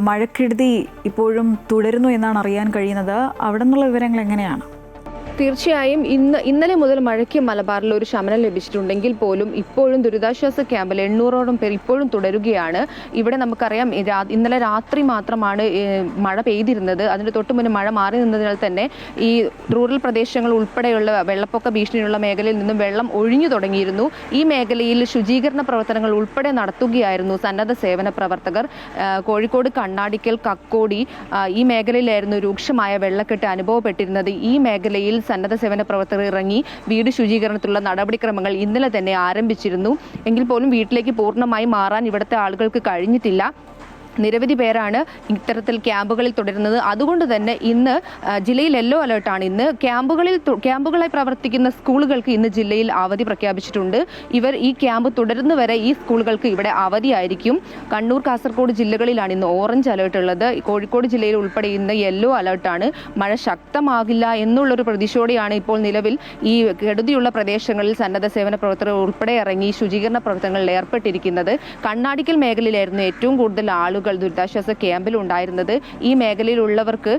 മഴക്കെടുതി ഇപ്പോഴും തുടരുന്നു എന്നാണ് അറിയാൻ കഴിയുന്നത്. അവിടെ നിന്നുള്ള വിവരങ്ങൾ എങ്ങനെയാണ്? തീർച്ചയായും ഇന്നലെ മുതൽ മഴയ്ക്ക് മലബാറിൽ ഒരു ശമനം ലഭിച്ചിട്ടുണ്ടെങ്കിൽ പോലും ഇപ്പോഴും ദുരിതാശ്വാസ ക്യാമ്പിൽ 800ഓളം പേർ ഇപ്പോഴും തുടരുകയാണ്. ഇവിടെ നമുക്കറിയാം ഇന്നലെ രാത്രി മാത്രമാണ് മഴ പെയ്തിരുന്നത്. അതിന് തൊട്ട് മുന്നേ മഴ മാറി നിന്നതിനാൽ തന്നെ ഈ റൂറൽ പ്രദേശങ്ങൾ ഉൾപ്പെടെയുള്ള വെള്ളപ്പൊക്ക ഭീഷണിയുള്ള മേഖലയിൽ നിന്നും വെള്ളം ഒഴിഞ്ഞു തുടങ്ങിയിരുന്നു. ഈ മേഖലയിൽ ശുചീകരണ പ്രവർത്തനങ്ങൾ ഉൾപ്പെടെ നടത്തുകയായിരുന്നു സന്നദ്ധ സേവന പ്രവർത്തകർ. കോഴിക്കോട് കണ്ണാടിക്കൽ കക്കോടി ഈ മേഖലയിലായിരുന്നു രൂക്ഷമായ വെള്ളക്കെട്ട് അനുഭവപ്പെട്ടിരുന്നത്. ഈ മേഖലയിൽ സന്നദ്ധ സേവന പ്രവർത്തകർ ഇറങ്ങി വീട് ശുചീകരണത്തിലുള്ള നടപടിക്രമങ്ങൾ ഇന്നലെ തന്നെ ആരംഭിച്ചിരുന്നു. എങ്കിൽ പോലും വീട്ടിലേക്ക് പൂർണ്ണമായി മാറാൻ ഇവിടുത്തെ ആളുകൾക്ക് കഴിഞ്ഞിട്ടില്ല. നിരവധി പേരാണ് ഇത്തരത്തിൽ ക്യാമ്പുകളിൽ തുടരുന്നത്. അതുകൊണ്ട് തന്നെ ഇന്ന് ജില്ലയിൽ യെല്ലോ അലേർട്ടാണ്. ഇന്ന് ക്യാമ്പുകളായി പ്രവർത്തിക്കുന്ന സ്കൂളുകൾക്ക് ഇന്ന് ജില്ലയിൽ അവധി പ്രഖ്യാപിച്ചിട്ടുണ്ട്. ഇവർ ഈ ക്യാമ്പ് തുടരുന്നവരെ ഈ സ്കൂളുകൾക്ക് ഇവിടെ അവധിയായിരിക്കും. കണ്ണൂർ, കാസർഗോഡ് ജില്ലകളിലാണ് ഇന്ന് ഓറഞ്ച് അലേർട്ട് ഉള്ളത്. കോഴിക്കോട് ജില്ലയിൽ ഉൾപ്പെടെ ഇന്ന് യെല്ലോ അലേർട്ടാണ്. മഴ ശക്തമാകില്ല എന്നുള്ളൊരു പ്രതീക്ഷയോടെയാണ് ഇപ്പോൾ നിലവിൽ ഈ കെടുതിയുള്ള പ്രദേശങ്ങളിൽ സന്നദ്ധ സേവന പ്രവർത്തകർ ഉൾപ്പെടെ ഇറങ്ങി ശുചീകരണ പ്രവർത്തനങ്ങളിൽ ഏർപ്പെട്ടിരിക്കുന്നത്. കണ്ണാടിക്കൽ മേഖലയിലായിരുന്നു ഏറ്റവും കൂടുതൽ ആളുകൾ ദുരിതാശ്വാസ ക്യാമ്പിൽ ഉണ്ടായിരുന്നത്. ഈ മേഖലയിലുള്ളവർക്ക്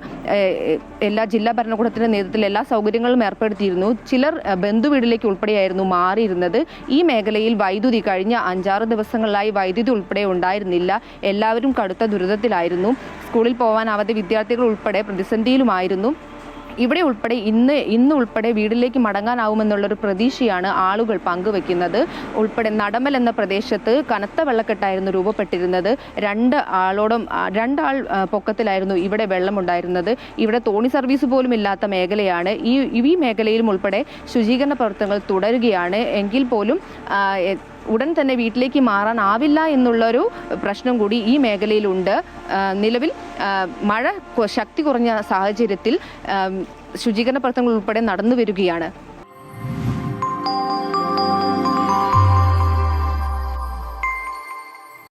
എല്ലാ ജില്ലാ ഭരണകൂടത്തിന്റെ നേതൃത്വത്തിൽ എല്ലാ സൗകര്യങ്ങളും ഏർപ്പെടുത്തിയിരുന്നു. ചിലർ ബന്ധുവീടിലേക്ക് ഉൾപ്പെടെയായിരുന്നു മാറിയിരുന്നത്. ഈ മേഖലയിൽ വൈദ്യുതി കഴിഞ്ഞ 5-6 ദിവസങ്ങളിലായി വൈദ്യുതി ഉൾപ്പെടെ ഉണ്ടായിരുന്നില്ല. എല്ലാവരും കടുത്ത ദുരിതത്തിലായിരുന്നു. സ്കൂളിൽ പോകാനാവാതെ വിദ്യാർത്ഥികൾ ഉൾപ്പെടെ പ്രതിസന്ധിയിലുമായിരുന്നു. ഇവിടെ ഉൾപ്പെടെ ഇന്ന് ഉൾപ്പെടെ വീട്ടിലേക്ക് മടങ്ങാനാവുമെന്നുള്ളൊരു പ്രതീക്ഷയാണ് ആളുകൾ പങ്കുവെക്കുന്നത്. ഉൾപ്പെടെ നടമൽ എന്ന പ്രദേശത്ത് കനത്ത വെള്ളക്കെട്ടായിരുന്നു രൂപപ്പെട്ടിരുന്നത്. രണ്ടാൾ പൊക്കത്തിലായിരുന്നു ഇവിടെ വെള്ളമുണ്ടായിരുന്നത്. ഇവിടെ തോണി സർവീസ് പോലും ഇല്ലാത്ത മേഖലയാണ്. ഈ മേഖലയിലും ഉൾപ്പെടെ ശുചീകരണ പ്രവർത്തനങ്ങൾ തുടരുകയാണ്. എങ്കിൽ പോലും ഉടൻ തന്നെ വീട്ടിലേക്ക് മാറാനാവില്ല എന്നുള്ളൊരു പ്രശ്നം കൂടി ഈ മേഖലയിലുണ്ട്. നിലവിൽ മഴ ശക്തി കുറഞ്ഞ സാഹചര്യത്തിൽ ശുചീകരണ പ്രവർത്തനങ്ങൾ ഉൾപ്പെടെ നടന്നു വരികയാണ്.